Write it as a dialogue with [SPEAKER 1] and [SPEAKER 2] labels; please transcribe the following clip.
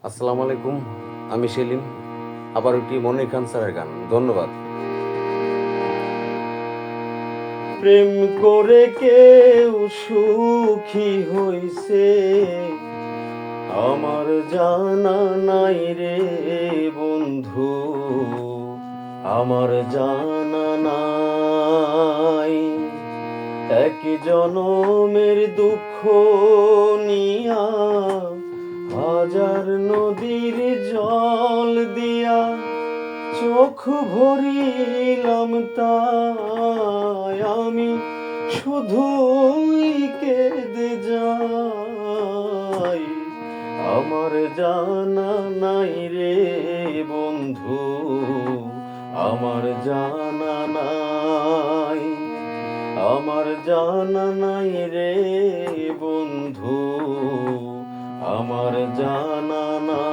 [SPEAKER 1] আসসালামু আলাইকুম, আমি সেলিম। আবার একটি মনির খান স্যারের গান। ধন্যবাদ। প্রেম করে কেউ সুখী হইছে আমার জানা নাই রে বন্ধু, আমার জানা নাই। এক জনমের দুঃখ নিয়া হাজার নদীর জল দিয়া চোখ ভরিলাম, তাই আমি শুধুই কেঁদে যাই। আমার জানা নাই রে বন্ধু, আমার জানা নাই, আমার জানা নাই রে বন্ধু, আমার জানা নাই।